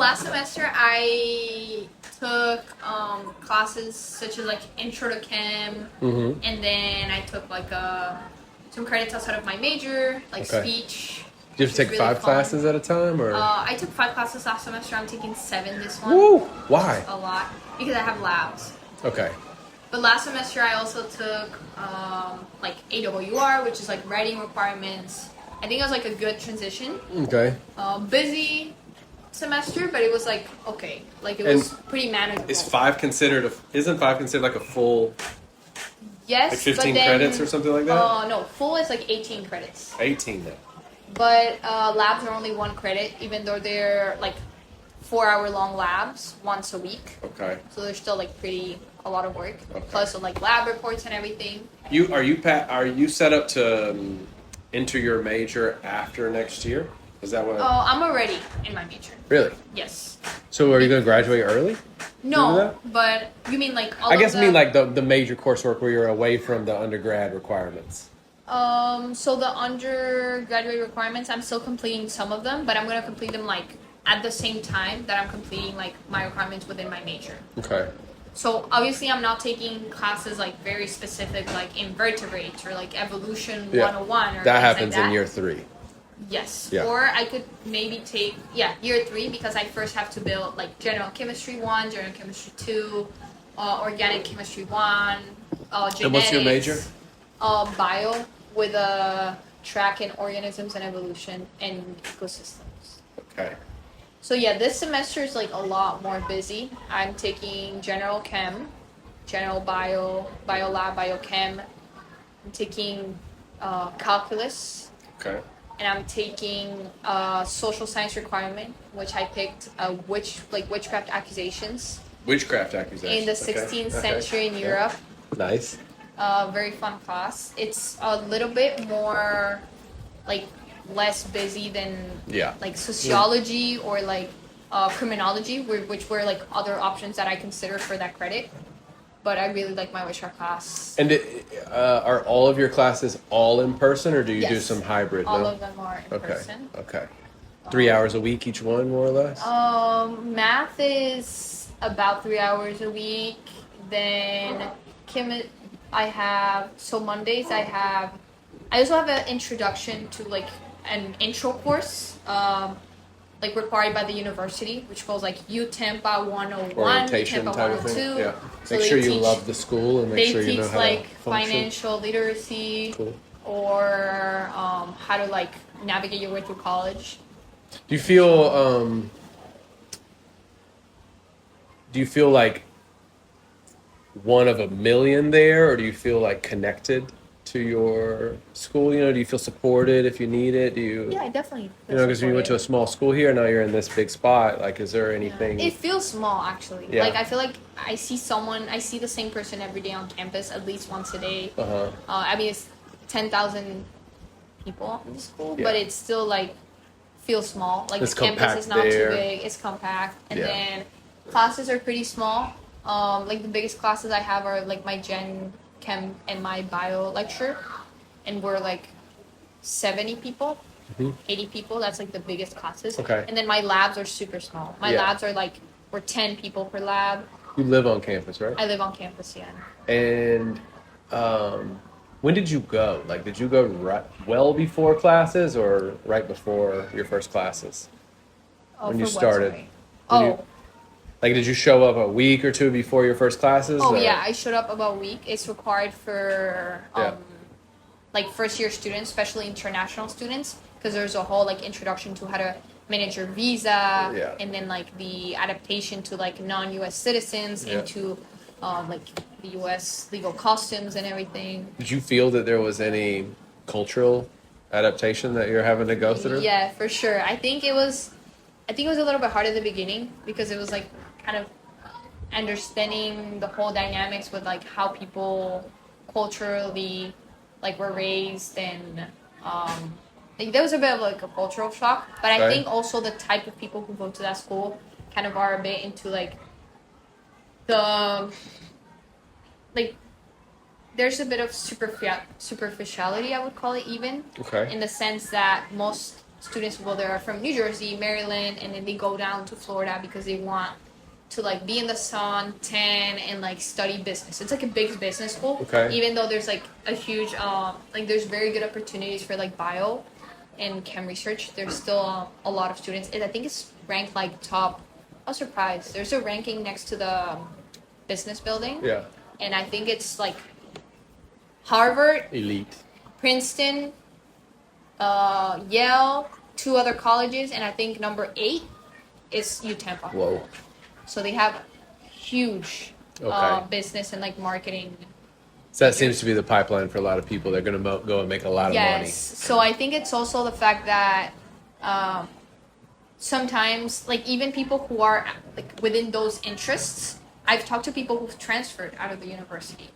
last semester I took classes such as like intro to chem, and then I took like some credits outside of my major, like speech. Do you have to take really 5 fun. classes at a time, or? I took 5 classes last semester. I'm taking 7 this one. Woo! Why? A lot because I have labs. Okay. But last semester I also took like AWR, which is like writing requirements. I think it was like a good transition. Okay. Busy semester, but it was like okay, like it was pretty manageable. Isn't 5 considered like a full? Yes, like 15 but then, credits or something like that? No, full is like 18 credits. 18 then. But labs are only 1 credit, even though they're like 4-hour long labs once a week. Okay. So they're still like a lot of work. Okay. Plus like lab reports and everything. Are you set up to enter your major after next year? Is that what? Oh, I'm already in my major. Really? Yes. So are you going to graduate early? No, but you mean like all I guess of I mean like the major coursework where you're away from the undergrad requirements. So the undergraduate requirements, I'm still completing some of them, but I'm gonna complete them like at the same time that I'm completing like my requirements within my major. Okay. So obviously I'm not taking classes like very specific like invertebrates or like evolution 101 or that happens like that. in year 3. Yes. Yeah. Or I could maybe take year 3 because I first have to build like general chemistry 1, general chemistry 2, organic chemistry 1, genetics. And what's your major? Bio with a track in organisms and evolution and ecosystems. Okay. So yeah, this semester is like a lot more busy. I'm taking general chem, general bio, biolab, biochem. I'm taking calculus. Okay. And I'm taking social science requirement, which I picked witchcraft accusations. Witchcraft accusations. In the 16th century in Europe. Nice. Very fun class. It's a little bit more like less busy than like sociology or like criminology, which were like other options that I considered for that credit. But I really like my witchcraft class. And are all of your classes all in person, or do you do some hybrid? All of them are in person. Okay. 3 hours a week each one, more or less? Math is about 3 hours a week. Then Mondays I also have an introduction to like an intro course, like required by the university, which goes like Tampa 101, Orientation Tampa type 102. of thing. Yeah. So make sure you love the school and make sure you know how like to function. financial literacy or how to like navigate your way through college. Do you feel like one of a million there, or do you feel like connected to your school? Do you feel supported if you need it? Yeah, I definitely feel because you went to a small school here, now you're in this big spot. Like, is there anything? It feels small, actually. Yeah. Like, I feel like I see the same person every day on campus, at least once a day. I mean, it's 10,000 people in the school, but it's still like feels small. Like the campus is not too big. It's compact, and then classes are pretty small. Like the biggest classes I have are like my gen chem and my bio lecture, and we're like 70 people, 80 people. That's like the biggest classes. Okay. And then my labs are super small. My labs are like we're 10 people per lab. You live on campus, right? I live on campus, yeah. And when did you go? Like, did you go well before classes or right before your first classes? When you started? Like, did you show up a week or two before your first classes? Yeah, I showed up about a week. It's required for like first year students, especially international students, because there's a whole like introduction to how to manage your visa, and then like the adaptation to like non-US citizens into like the US legal customs and everything. Did you feel that there was any cultural adaptation that you're having to go through? Yeah, for sure. I think it was a little bit hard at the beginning because it was like kind of understanding the whole dynamics with like how people culturally like were raised, and like there was a bit of like a cultural shock, but I think also the type of people who go to that school kind of are a bit into like the like there's a bit of superficiality, I would call it, even in the sense that most students who go there are from New Jersey, Maryland, and then they go down to Florida because they want to like be in the sun, tan, and like study business. It's like a big business school. Okay. Even though there's like a huge like there's very good opportunities for like bio and chem research. There's still a lot of students. And I think it's ranked like top. I was surprised. There's a ranking next to the business building. Yeah. And I think it's like Harvard, Elite. Princeton, Yale, 2 other colleges, and I think number 8 is U Tampa. Whoa. So they have huge business and like marketing. So that seems to be the pipeline for a lot of people. They're going to go and make a lot of money. Yes. So I think it's also the fact that sometimes, like even people who are like within those interests, I've talked to people who've transferred out of the university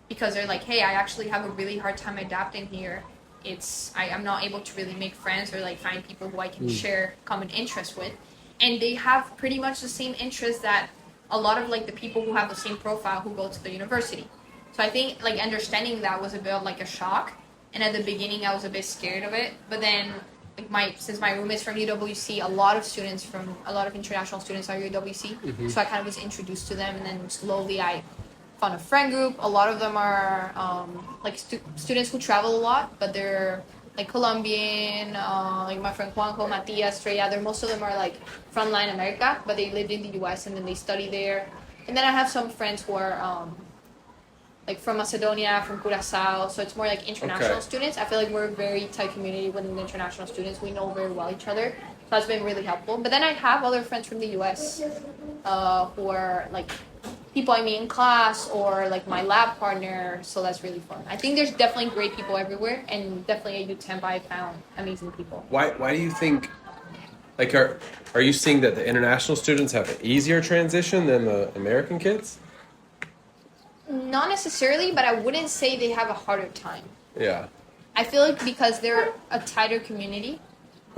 because they're like, hey, I actually have a really hard time adapting here. I'm not able to really make friends or like find people who I can share common interests with. And they have pretty much the same interests that a lot of like the people who have the same profile who go to the university. So I think like understanding that was a bit of like a shock. And at the beginning I was a bit scared of it. But then like since my room is from UWC, a lot of international students are UWC. Mm-hmm. So I kind of was introduced to them, and then slowly I found a friend group. A lot of them are like students who travel a lot, but they're like Colombian, like my friend Juanjo, Matias, Treya. Most of them are like from Latin America, but they lived in the US and then they study there. And then I have some friends who are like from Macedonia, from Curacao, so it's more like international students. I feel like we're a very tight community within the international students. We know very well each other, so that's been really helpful. But then I have other friends from the US who are like people I meet in class or like my lab partner, so that's really fun. I think there's definitely great people everywhere, and definitely at UTemp I found amazing people. Why do you think, like, are you seeing that the international students have an easier transition than the American kids? Not necessarily, but I wouldn't say they have a harder time. Yeah. I feel like because they're a tighter community.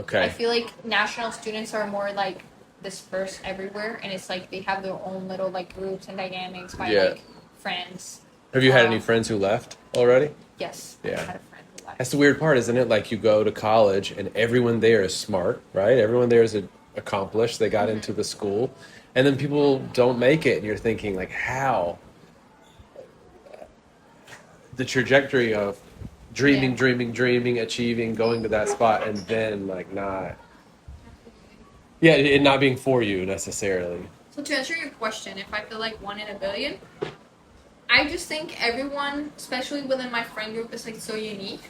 Okay. I feel like national students are more like dispersed everywhere, and it's like they have their own little like groups and dynamics by like friends. Have you had any friends who left already? Yes. Yeah. I had a friend who left. That's the weird part, isn't it? Like you go to college and everyone there is smart, right? Everyone there is accomplished. They got into the school, and then people don't make it, and you're thinking like, how? The trajectory of dreaming, achieving, going to that spot, and then like not. Yeah, it not being for you necessarily. So to answer your question, if I feel like 1 in a billion, I just think everyone, especially within my friend group, is like so unique.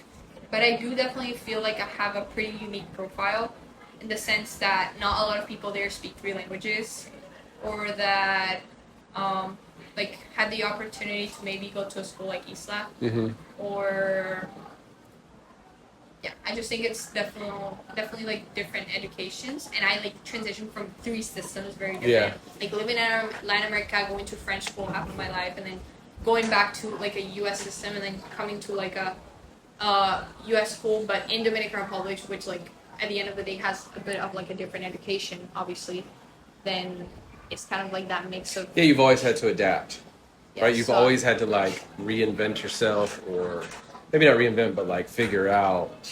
But I do definitely feel like I have a pretty unique profile in the sense that not a lot of people there speak 3 languages, or that like had the opportunity to maybe go to a school like ISLA, or yeah, I just think it's definitely like different educations, and I like transitioned from 3 systems very different. Yeah. Like living in Latin America, going to French school half of my life, and then going back to like a U.S. system, and then coming to like a U.S. school, but in Dominican Republic, which like at the end of the day has a bit of like a different education, obviously. Then it's kind of like that mix of. Yeah, you've always had to adapt, Yeah, right? You've so- always had to like reinvent yourself, or maybe not reinvent, but like figure out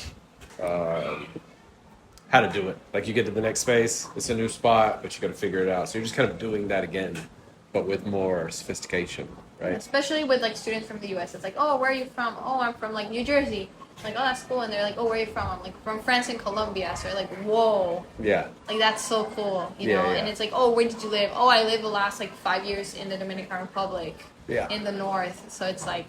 how to do it. Like you get to the next space, it's a new spot, but you got to figure it out. So you're just kind of doing that again, but with more sophistication, right? Especially with like students from the U.S. It's like, oh, where are you from? Oh, I'm from like New Jersey. Like, oh, that's cool. And they're like, oh, where are you from? I'm like, from France and Colombia. So you're like, whoa. Yeah. Like, that's so cool, you know? Yeah. And it's like, oh, where did you live? Oh, I lived the last like 5 years in the Dominican Republic. Yeah. In the north. So it's like,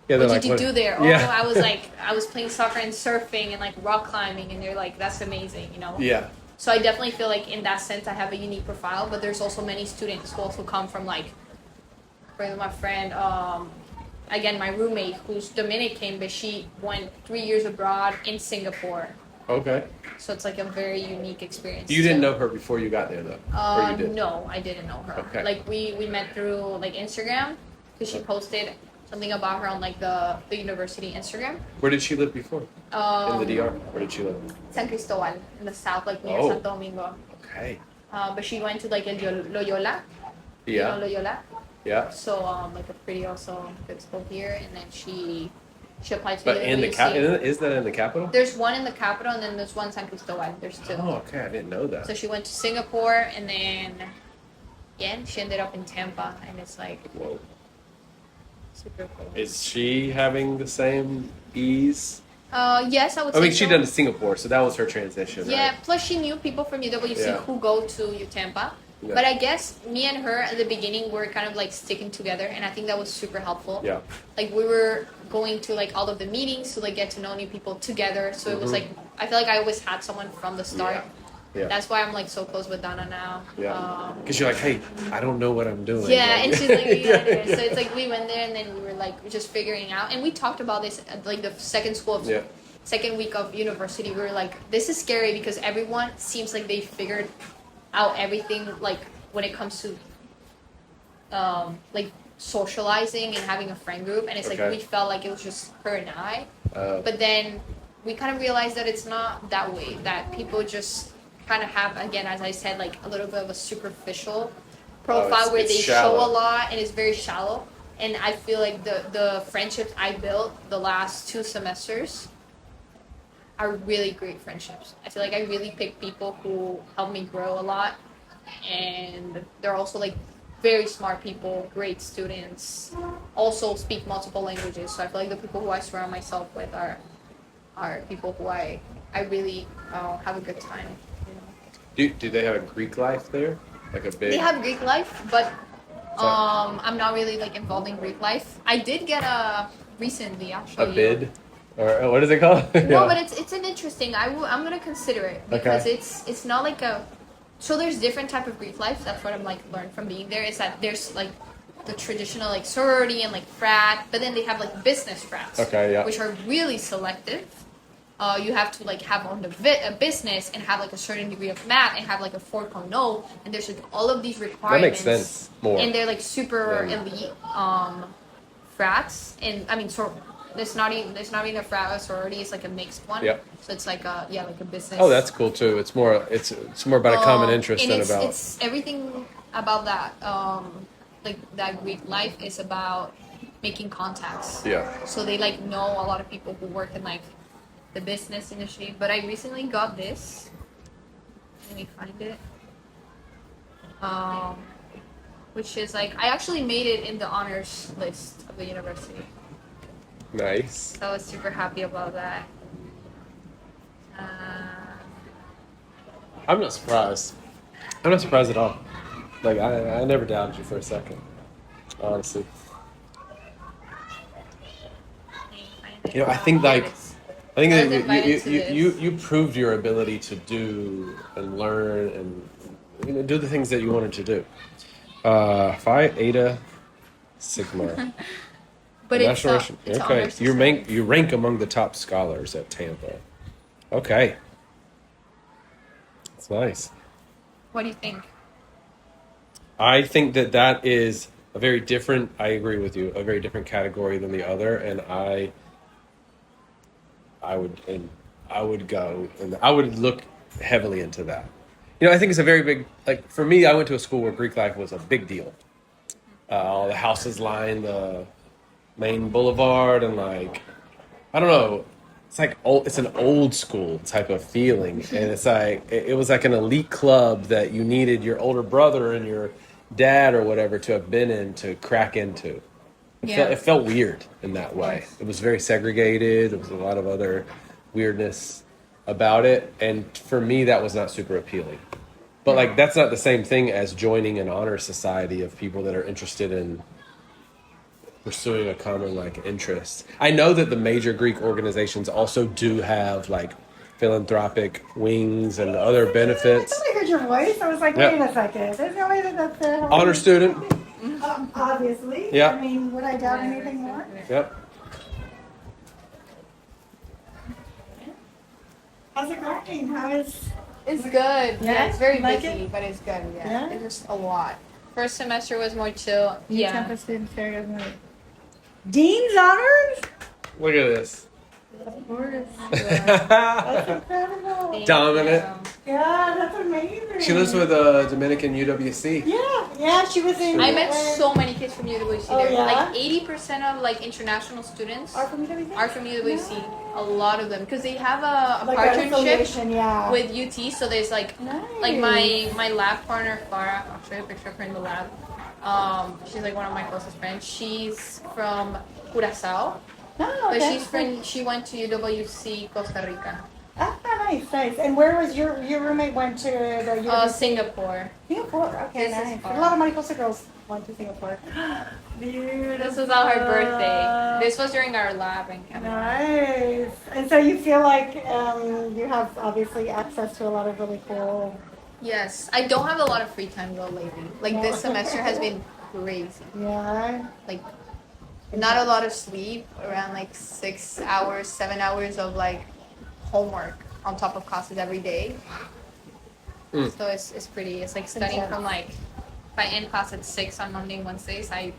Yeah, what they're did like, you do there? Oh, Yeah. I was playing soccer and surfing and like rock climbing. And they're like, that's amazing, you know? Yeah. So I definitely feel like in that sense I have a unique profile, but there's also many students who also come from like, for example, my friend, again, my roommate who's Dominican, but she went 3 years abroad in Singapore. Okay. So it's like a very unique experience. You didn't know her before you got there, though? Or you did? No, I didn't know her. Okay. Like we met through like Instagram, because she posted something about her on like the university Instagram. Where did she live before? In the DR? Where did she live? San Cristobal, in the south, like near Oh. Santo Domingo. Okay. But she went to like Loyola. Yeah. You know Loyola? Yeah. So like a pretty also good school here, and then she She applied to But in the UWC. is that in the capital? There's one in the capital, and then there's one in San Cristobal. There's two. Oh, okay. I didn't know that. So she went to Singapore, and then she ended up in Tampa, and it's like whoa, super cool. Is she having the same ease? Yes, I would say I mean, she so. done to Singapore, so that was her transition, Yeah, right? plus she knew people from UWC who go to UTampa. Yeah. But I guess me and her at the beginning were kind of like sticking together, and I think that was super helpful. Yeah. Like we were going to like all of the meetings to like get to know new people together. So it was like I feel like I always had someone from the start. Yeah. That's why I'm like so close with Donna now. Yeah. Because you're like, hey, I don't know what I'm doing. Yeah, like, and she's like, yeah. So it's like we went there, and then we were like just figuring out, and we talked about this at like the second week of university. We were like, this is scary because everyone seems like they figured out everything, like when it comes to like socializing and having a friend group, and it's like we felt like it was just her and I, but then we kind of realized that it's not that way, that people just kind of have, again, as I said, like a little bit of a superficial profile where they show a lot, and it's very shallow. And I feel like the friendships I built the last 2 semesters are really great friendships. I feel like I really picked people who helped me grow a lot, and they're also like very smart people, great students, also speak multiple languages. So I feel like the people who I surround myself with are people who I really have a good time. You know? Do they have a Greek life there? Like a big... They have Greek life, but I'm not really like involved in Greek life. I did get recently, actually. A bid? Or what is it called? No, but it's an interesting. I'm gonna consider it because it's not like a. So there's different type of Greek life. That's what I'm like learned from being there. Is that there's like the traditional like sorority and like frat, but then they have like business frats, which are really selective. You have to like have on a business and have like a certain degree of math and have like a 4.0, and there's like all of these requirements. That makes sense more. And they're like super elite frats, and I mean there's not even a frat or sorority. It's like a mixed one. Yep. So it's like like a business. Oh, that's cool too. It's more about a common interest than about. It's everything about that. Like that Greek life is about making contacts. Yeah. So they like know a lot of people who work in like the business industry. But I recently got this. Let me find it. Which is like I actually made it in the honors list of the university. Nice. So I was super happy about that. I'm not surprised. I'm not surprised at all. Like I never doubted you for a second, honestly. You know, I think that you proved your ability to do and learn and do the things that you wanted to do. Phi Eta Sigma. But it's okay. You rank among the top scholars at Tampa. Okay. That's nice. What do you think? I think that is a very different, I agree with you, a very different category than the other, and I would go and I would look heavily into that. You know, I think it's a very big, like for me, I went to a school where Greek life was a big deal. All the houses line the main boulevard, and like I don't know, it's an old school type of feeling, and it's like it was like an elite club that you needed your older brother and your dad or whatever to have been in to crack into. It felt weird in that way. It was very segregated. There was a lot of other weirdness about it, and for me that was not super appealing. But like that's not the same thing as joining an honor society of people that are interested in pursuing a common like interest. I know that the major Greek organizations also do have like philanthropic wings and other benefits. I thought I heard your voice. I was like, wait a second. There's no way that's there. Honor student. Obviously. Yeah. I mean, would I doubt anything more? Yep. How's it going? How is? It's good. Yeah, it's very like busy, it? but it's good. Yeah? It's just a lot. First semester was more chill. Tampa student fair. Dean's honors? Look at this. Of course. Yeah. That's incredible. Thank Dominant. you. Yeah, that's amazing. She lives with Dominican UWC. Yeah, she was in. I met so many kids from UWC Oh, there. yeah? Like 80% of like international students Are from UWC? are from UWC. A lot of them, because they have a Like an partnership affiliation, yeah. with UT. So there's like my lab partner Farah. I'll show you a picture of her in the lab. She's like one of my closest friends. She's from Curacao, Oh, but okay. she went to UWC Costa Rica. Ah, nice. And where was your roommate went to the UWC? Singapore. Singapore. Okay, This is nice. far. A lot of my closer girls went to Singapore. Beautiful. This was on her birthday. This was during our lab in Canada. Nice. And so you feel like you have obviously access to a lot of really cool. Yes, I don't have a lot of free time though lately. Like this semester has been crazy. Yeah. Like not a lot of sleep, around like 6 hours, 7 hours of like homework on top of classes every day. So it's like studying from like, if I end class at 6 on Monday and Wednesdays, I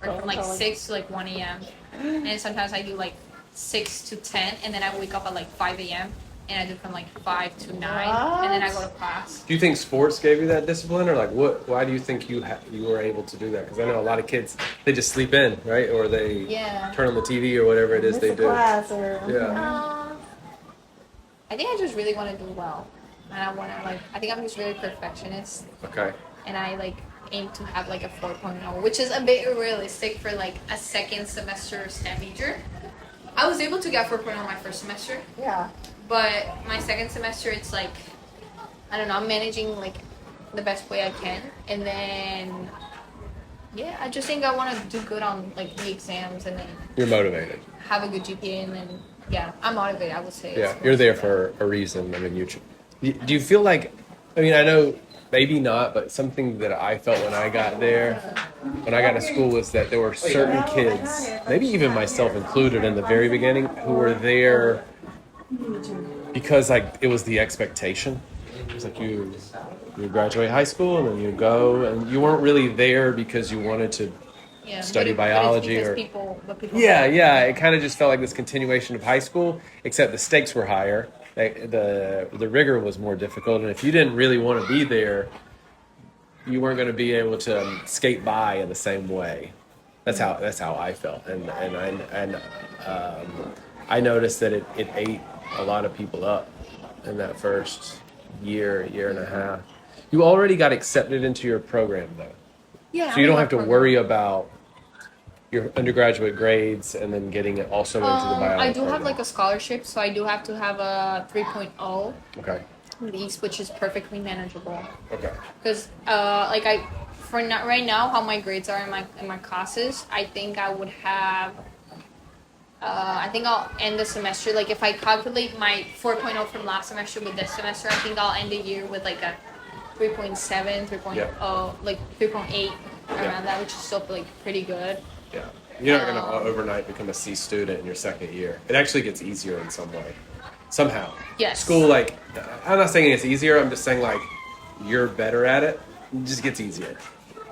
work from like 6 to like 1 a.m. And sometimes I do like 6 to 10, and then I wake up at like 5 a.m. and I do from like 5 to 9, and then I go to class. Do you think sports gave you that discipline, or like what? Why do you think you were able to do that? Because I know a lot of kids, they just sleep in, right, or they turn on the TV or whatever it is Miss they a do. class or I think I just really want to do well, and I think I'm just really perfectionist, Okay. and I like aim to have like a 4.0, which is a bit unrealistic for like a second semester STEM major. I was able to get 4.0 my first semester, Yeah. but my second semester it's like, I don't know, I'm managing like the best way I can, and then yeah, I just think I want to do good on like the exams, and then You're motivated. have a good GPA, and then yeah, I'm motivated, I would say. Yeah, you're there for a reason. I mean, do you feel like? I mean, I know maybe not, but something that I felt when I got there, when I got to school, was that there were certain kids, maybe even myself included in the very beginning, who were there because like it was the expectation. It was like you graduate high school and then you go, and you weren't really there because you wanted to study biology or people yeah. It kind of just felt like this continuation of high school, except the stakes were higher. The rigor was more difficult, and if you didn't really want to be there, you weren't going to be able to skate by in the same way. That's how I felt, and I noticed that it ate a lot of people up in that first year and a half. You already got accepted into your program though, Yeah. so you don't have to worry about your undergraduate grades and then getting it also into the biology I do have program. like a scholarship, so I do have to have a 3.0 Okay. leagues, which is perfectly manageable. Okay. Because for not right now, how my grades are in my classes, I think I would have. I think I'll end the semester, like if I calculate my 4.0 from last semester with this semester, I think I'll end the year with like a 3.7, 3.0, like 3.8 around that, which is still like pretty good. Yeah. You're not going to overnight become a C student in your second year. It actually gets easier in some way. Somehow. Yes. School, like, I'm not saying it's easier. I'm just saying, like, you're better at it. It just gets easier.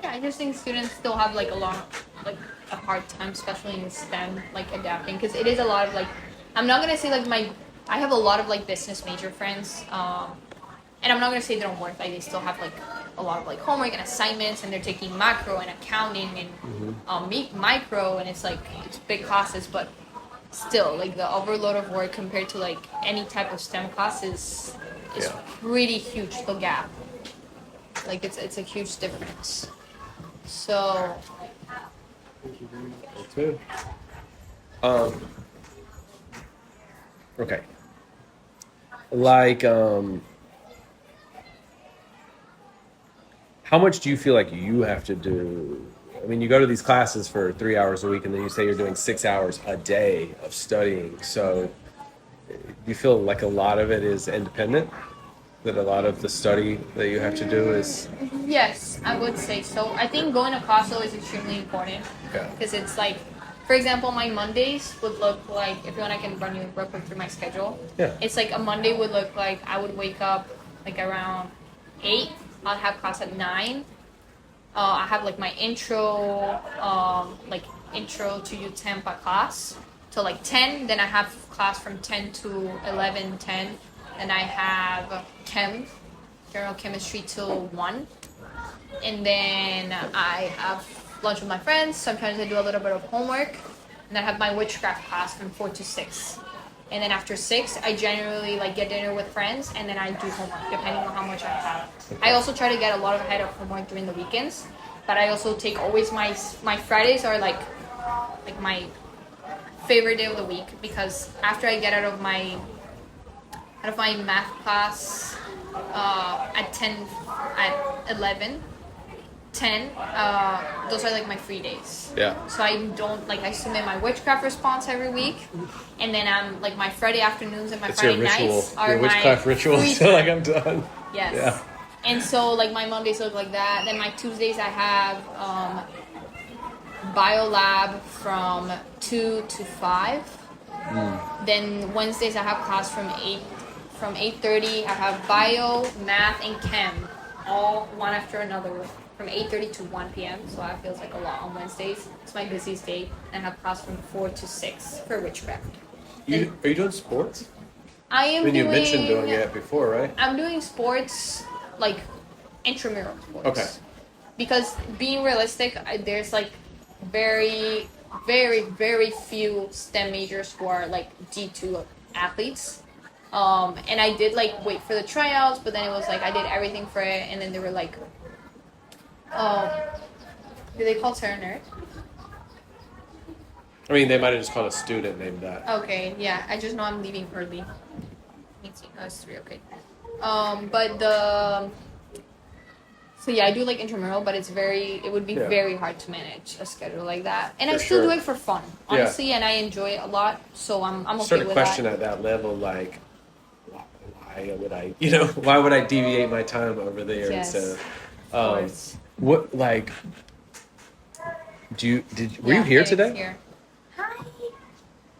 Yeah, I just think students still have like a hard time, especially in STEM, like adapting, because it is a lot of like, I'm not gonna say like I have a lot of like business major friends, and I'm not gonna say they don't work. Like they still have like a lot of like homework and assignments, and they're taking macro and accounting and micro, and it's big classes, but still like the overload of work compared to like any type of STEM classes is pretty huge. The gap, like it's a huge difference. So. Me too. Okay. Like, how much do you feel like you have to do? I mean, you go to these classes for 3 hours a week, and then you say you're doing 6 hours a day of studying. So, do you feel like a lot of it is independent? That a lot of the study that you have to do is... Yes, I would say so. I think going to class though is extremely important because it's like, for example, my Mondays would look like, if you want I can run you real quick through my schedule. Yeah. It's like a Monday would look like I would wake up like around 8. I'll have class at 9. I have like my intro to U Tampa class till like 10. Then I have class from 10 to 11, 10. Then I have general chemistry till 1. And then I have lunch with my friends. Sometimes I do a little bit of homework. And then I have my witchcraft class from 4 to 6. And then after 6, I generally like get dinner with friends, and then I do homework depending on how much I have. I also try to get a lot of ahead of homework during the weekends, but I also take always my Fridays are like my favorite day of the week, because after I get out of my math class at 11, 10, those are like my free days. Yeah. So I don't I submit my witchcraft response every week, and then I'm like my Friday afternoons and my It's Friday your ritual, nights are your witchcraft my ritual. free So like time. I'm done. Yes. Yeah. And so like my Mondays look like that. Then my Tuesdays I have bio lab from 2 to 5. Then Wednesdays I have class from 8:30. I have bio, math, and chem, all one after another, from 8:30 to 1 p.m. So that feels like a lot on Wednesdays. It's my busiest day. And I have class from 4 to 6 for witchcraft. Are you doing sports? I am I mean, doing. you mentioned doing it before, right? I'm doing sports, like intramural sports. Okay. Because being realistic, there's like very, very, very few STEM majors who are like D2 athletes. And I did like wait for the tryouts, but then it was like I did everything for it, and then they were like, do they call Sarah nerd? I mean, they might have just called a student named that. Okay, yeah. I just know I'm leaving early. Meeting. Oh, it's 3. Okay. So yeah, I do like intramural, but it would be very hard to manage a schedule like that. And I still do it for fun, honestly, and I enjoy it a lot. So I'm okay Sort of with question that. at that level, like, why would I, why would I deviate my time over there Yes, instead of of, course. what, like, were you here Eric's today? Here. Hi.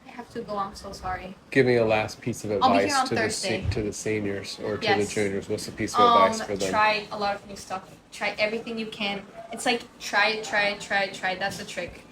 I have to go. I'm so sorry. Give me a last piece of I'll be here advice on to Thursday. to the seniors or to the Yes. juniors. What's a piece of advice for them? Try a lot of new stuff. Try everything you can. It's like try. That's the trick.